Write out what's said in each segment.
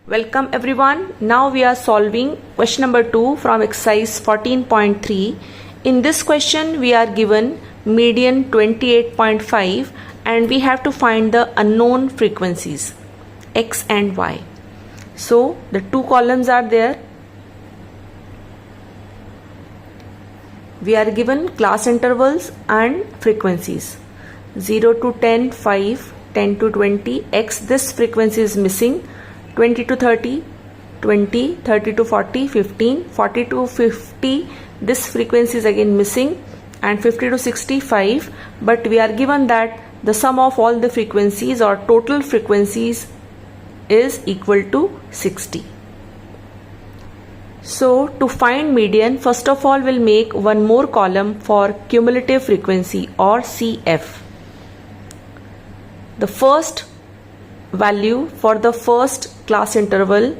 Welcome everyone. Now we are solving question number 2 from exercise 14.3. In this question we are given median 28.5 and we have to find the unknown frequencies x and y. So the two columns are there. We are given class intervals and frequencies 0 to 10, 5, 10 to 20, x this frequency is missing, 20 to 30, 20, 30 to 40, 15, 40 to 50, this frequency is again missing, and 50 to 65, but we are given that the sum of all the frequencies or total frequencies is equal to 60. So to find median, first of all we'll make one more column for cumulative frequency or CF. The first value for the first class interval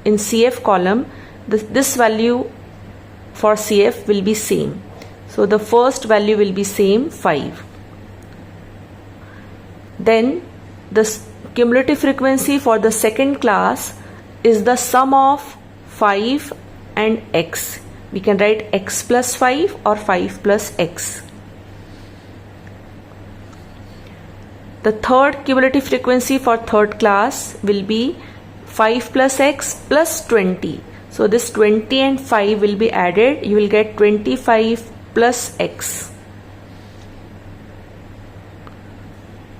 in CF column, this value for CF will be same. So the first value will be same 5. Then the cumulative frequency for the second class is the sum of 5 and x. We can write x plus 5 or 5 plus x. The third cumulative frequency for third class will be 5 plus x plus 20. So this 20 and 5 will be added. You will get 25 plus x.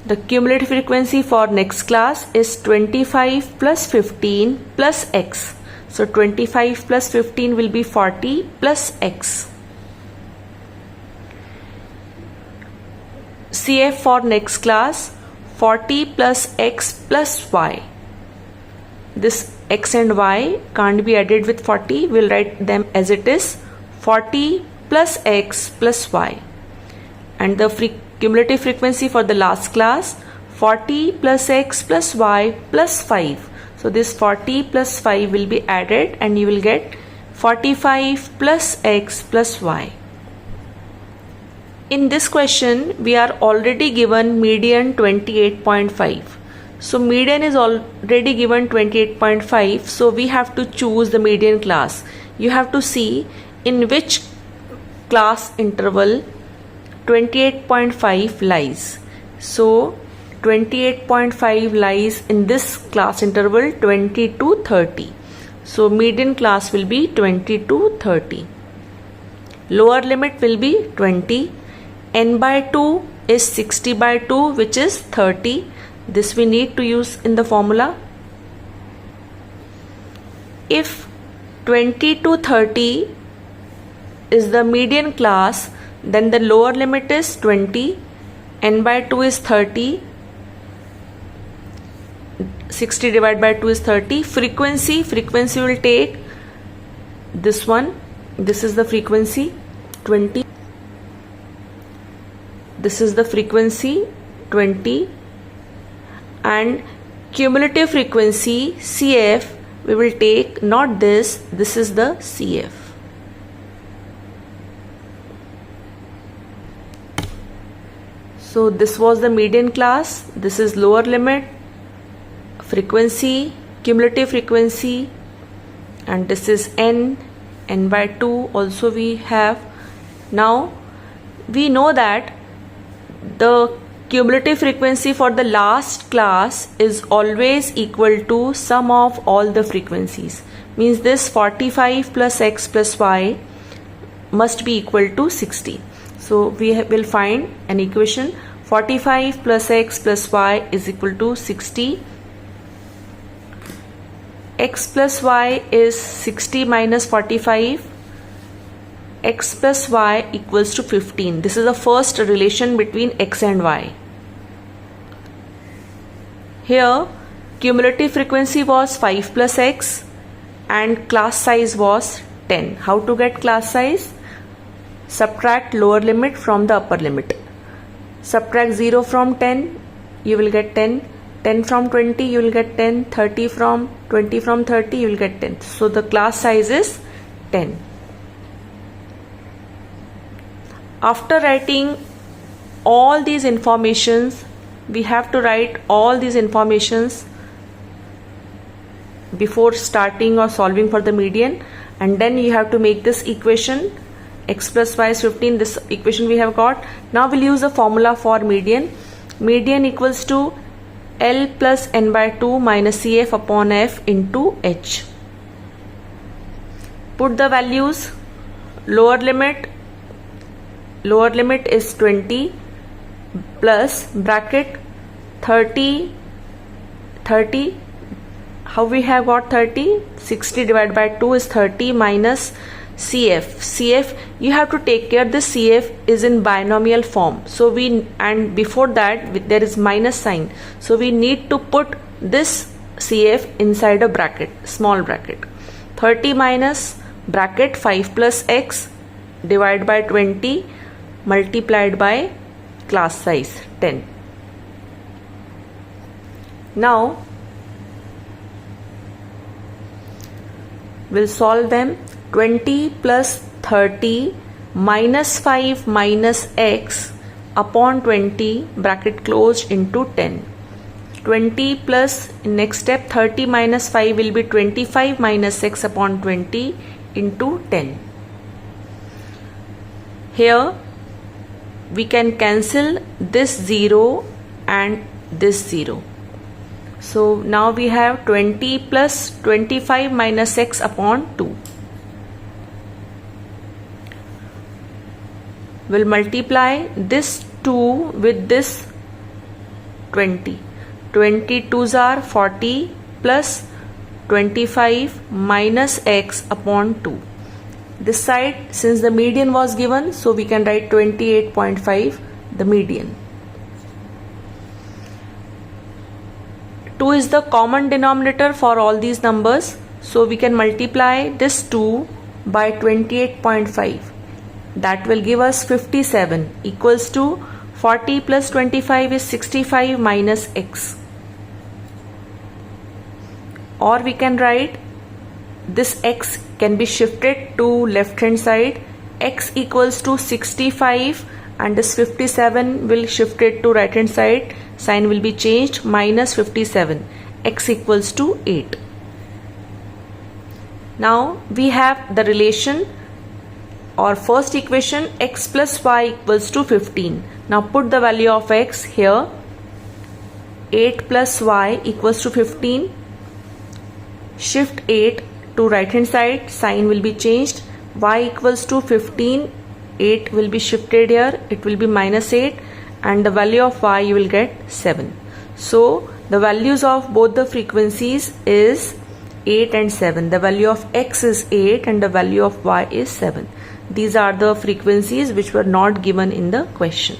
The cumulative frequency for next class is 25 plus 15 plus x. So 25 plus 15 will be 40 plus x. CF for next class 40 plus x plus y. This x and y can't be added with 40. We'll write them as it is 40 plus x plus y. And the cumulative frequency for the last class 40 plus x plus y plus 5. So this 40 plus 5 will be added and you will get 45 plus x plus y. In this question we are already given median 28.5. So median is already given 28.5. So we have to choose the median class. You have to see in which class interval 28.5 lies. So 28.5 lies in this class interval 20 to 30. So median class will be 20 to 30. Lower limit will be 20. N by 2 is 60 by 2, which is 30. This we need to use in the formula. If 20 to 30 is the median class, then the lower limit is 20. N by 2 is 30. 60 divided by 2 is 30. Frequency will take this one. This is the frequency 20. This is the frequency 20. And cumulative frequency CF we will take not this. This is the CF. So this was the median class. This is lower limit, frequency, cumulative frequency, and this is n by 2 also we have. Now we know that the cumulative frequency for the last class is always equal to sum of all the frequencies. Means this 45 plus x plus y must be equal to 60. So we will find an equation 45 plus x plus y is equal to 60. X plus y is 60 minus 45. X plus y equals to 15. This is the first relation between x and y. Here cumulative frequency was 5 plus x and class size was 10. How to get class size? Subtract lower limit from the upper limit. Subtract 0 from 10, you will get 10. 10 from 20, you will get 10. 20 from 30, you will get 10. So the class size is 10. After writing all these informations, we have to write all these informations before starting or solving for the median, and then you have to make this equation. X plus y is 15, this equation we have got. Now we'll use the formula for median. Median equals to L plus n by 2 minus CF upon F into H. Put the values. Lower limit is 20 plus bracket 30. How we have got 30? 60 divided by 2 is 30 minus CF. You have to take care this CF is in binomial form. So and before that there is minus sign. So we need to put this CF inside a bracket, small bracket. 30 minus bracket 5 plus x divided by 20 multiplied by class size 10. Now we'll solve them. 20 plus 30 minus 5 minus x upon 20 bracket closed into 10. 20 plus, in next step, 30 minus 5 will be 25 minus x upon 20 into 10. Here we can cancel this 0 and this 0. So now we have 20 plus 25 minus x upon 2. We'll multiply this 2 with this 20. 22s are 40 plus 25 minus x upon 2. This side, since the median was given, so we can write 28.5, the median. 2 is the common denominator for all these numbers, so we can multiply this 2 by 28.5. That will give us 57 equals to 40 plus 25 is 65 minus x. Or we can write this x can be shifted to left hand side. X equals to 65 and this 57 will shift it to right hand side. Sign will be changed, minus 57. X equals to 8. Now we have the relation or first equation, x plus y equals to 15. Now put the value of x here. 8 plus y equals to 15. Shift 8 to right hand side, sign will be changed. Y equals to 15, 8 will be shifted here, it will be minus 8, and the value of y you will get 7. So the values of both the frequencies is 8 and 7. The value of x is 8 and the value of y is 7. These are the frequencies which were not given in the question.